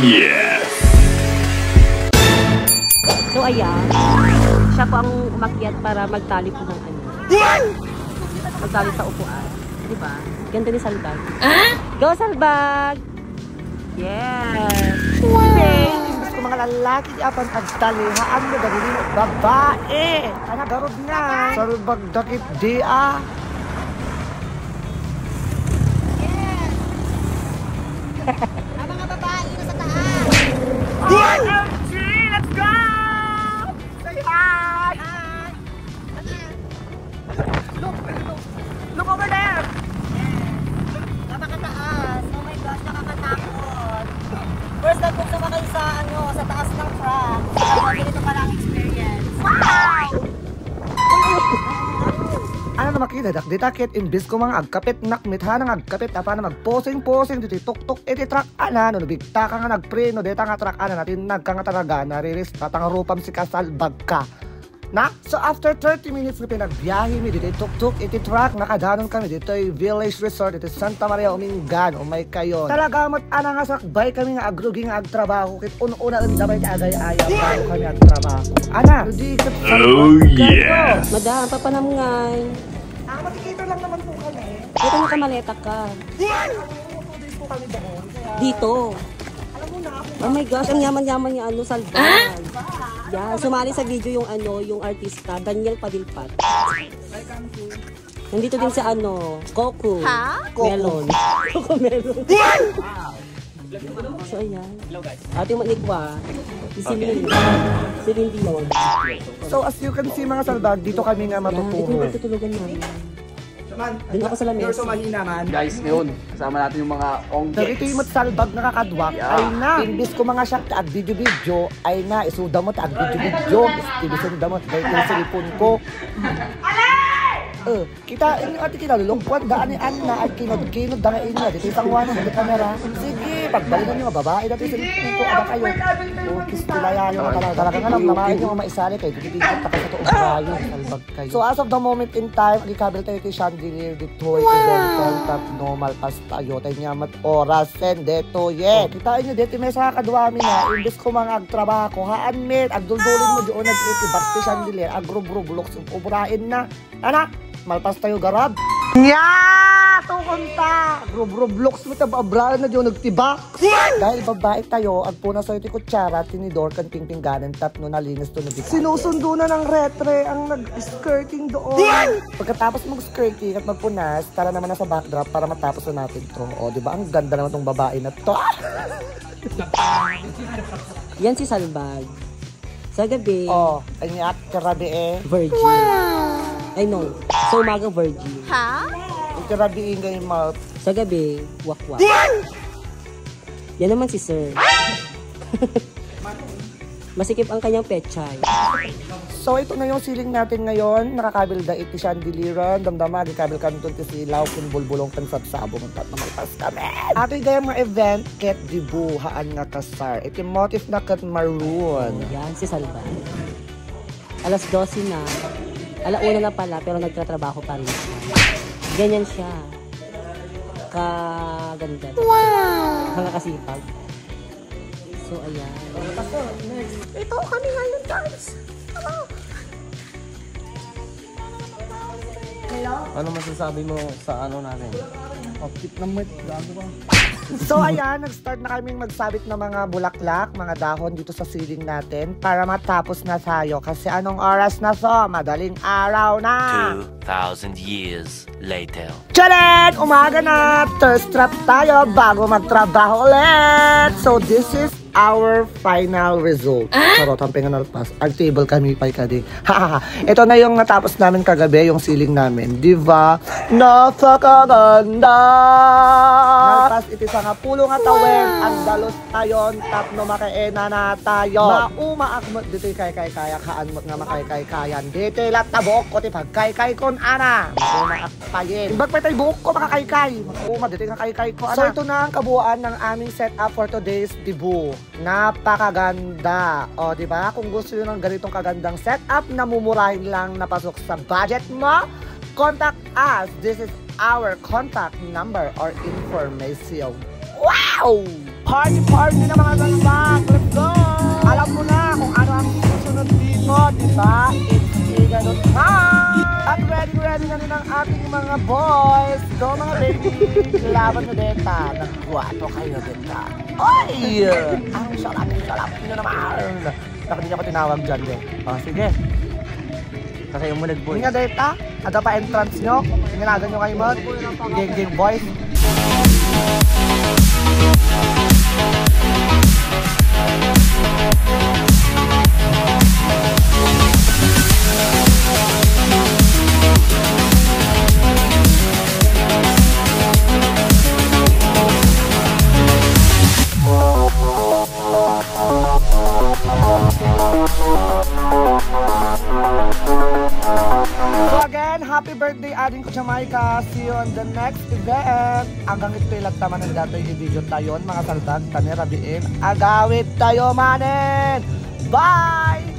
Yes! So ayan, siya po ang umakyat para magtali po ng ano. Magtali sa upuan. Diba? Ganda ni Salbag. Go Salbag! Yes! Wow! Imbis ko mga lalaki apan agtalihaan mo dali mo babae. Ana garod na. Salbag dakit di ah. Ang mga babae na sa taas. OMG! Let's go! Say hi! Look over there! Napakataas. Oh my gosh, nakakatakot. First time kong sumakay sa sa taas ng truck. Ganito parang experience. Wow! Ano na makita di takit imbis ko mga agkapit nakmitha ng agkapit apa na magposing-posing dito tuk-tuk iti truck ana no bigta ka nga nagpreno dito nga truck ana natin nagka nga talaga nariris tatang rupam si Kasalbag ka na so after 30 minutes na pinagbiyahe mi dito tuk-tuk iti truck nakadanon kami dito ay village resort dito Santa Maria Umingan o may kayon talaga mat ana nga sakbay kami nga agruging agtrabaho kit una ang dabay ti agay-ayaw bago kami agtrabaho ana di kat Oh yes! Madam, papanamngay. makikita lang naman po kami Dito nakamaleta ka. 2 days po kami doon kaya Dito. alam mo na ako Oh my gosh, ang yaman-yaman niya Salbag. Yan, sumali sa video yung yung artista, Daniel Padilpat. Nandito din si Coco. Melon. Coco Melon. So ayan. Ating manikwa. Si Celine Dion. So as you can see mga Salbag, dito kami nga Ito matuturo. yung tutulugan namin. Doon ako sa lamesa. mahina man. Guys, ngayon, kasama natin yung mga So ongges. ito yung Salbag nakakadwak, Yeah. ay na. Imbis ko mga siya ag video-video, ay na. Isuda mo ag video-video. Ibisuda mo, dahil yung silipon ko. Kita inyo ati kinalulungkot daan ni Anna at kinod-kinod da nga inyo dito isang wala sa kamera. Sige, pagbalikan niyo mga babae dito sa ko ada kayo. Kistilaya yo talaga nga lang namain yung maisali kay dito ta ka sa kayo Salbag kayo. So as of the moment in time, gikabel tayo kay Chandelier dito tap normal pas tayo tay nyamat oras sen dito ye. Kita inyo dito may sa kadwami na imbes ko mga agtrabaho ko haan met agduldulin mo diyon nag-iti barte Chandelier agrub-rublok uburain na. Ana malpas tayo garab. Nya! Tukunta! Roblox mo tayo abrahan na diyo nagtibak. Dahil babae tayo, agpuna sa'yo ti kutsara, tinidor kan pingpingganan, tapno nalinis to na dito. Sinusundo na ng retre ang nag-skirting doon. Pagkatapos mag-skirting at magpunas, tara naman na sa backdrop para matapos na natin to. O, di ba? Ang ganda naman tong babae na to. Yan si Salbag. Sa gabi, Ay niya, karabi virgin. I know. Sa umaga, virgin. Ang karabi ingay mouth. Sa gabi, wakwak. Yan naman si Sir. Masikip ang kanyang pechay. So ito na yung ceiling natin ngayon. Nakakabilda iti chandelier. Damdama, gikabil kami ito ti silaw. Kung bulbulong kan sabsabong. Tat na malpas kami. Ato yung gaya mga event. Ket dibuhaan nga kasar. Iti motif na kat maroon. Yan si Salbag. Alas 12 na. Alauna na pala, pero nagtatrabaho pa rin siya. Ganyan siya. Kaganda. Wow! Kasipag. So, ayan. Ito kami ngayon, guys. Hello? Ano masasabi mo sa natin? Optik na met. Gago ka. So ayan, nag-start na kaming magsabit ng mga bulaklak, mga dahon dito sa ceiling natin para matapos na tayo. Kasi anong oras na so? Madaling araw na! 2,000 years later. Tcharan! Umaga na! Thirst trap tayo bago magtrabaho ulit! So this is our final result. Charot, ang pinganalpas. Ag-table kami pa kadi. Ito na yung natapos namin kagabi, yung ceiling namin. Diba? Napakaganda! Nalpas iti sa nga pulo nga tawen, ang dalos tayon, tapno makaena na tayo. Maumaakmot dito kay-kaya, kaan mo nga makay-kay-kayan. Dito lat na buok ko, tipag-kay-kay kon ana. Maumaakpayin. Imbag pa tayo buok ko, makakay-kay. Mauma, dito nga kay-kay ko ana. So ito na ang kabuuan ng aming setup for today's debut. Napakaganda. O, di ba? Kung gusto nyo ng ganitong kagandang setup na mumurahin lang napasok sa budget mo, contact us. This is our contact number or information. Wow! Wow! Party na mga salbag! Let's go! Alam mo na kung ano ang susunod dito, di ba? It's ganun ha! At ready na rin ang ating mga boys. Go mga baby! Laban na deta. Nagwato kayo deta. Oy! Ang sarap nyo naman! Baka di niya pa tinawag dyan, de. O, sige. Kasi yung mulag boy. Hindi nga deta. Ada pa entrance nyo. Ingalagan nyo kayo mod. Gang boys. So again, happy birthday Ading Kuchamaica. See you on the next event. Hanggang ito ilang taman ng dato yung video tayo mga saldag. Kami rabiin. Agawit tayo manen. Bye!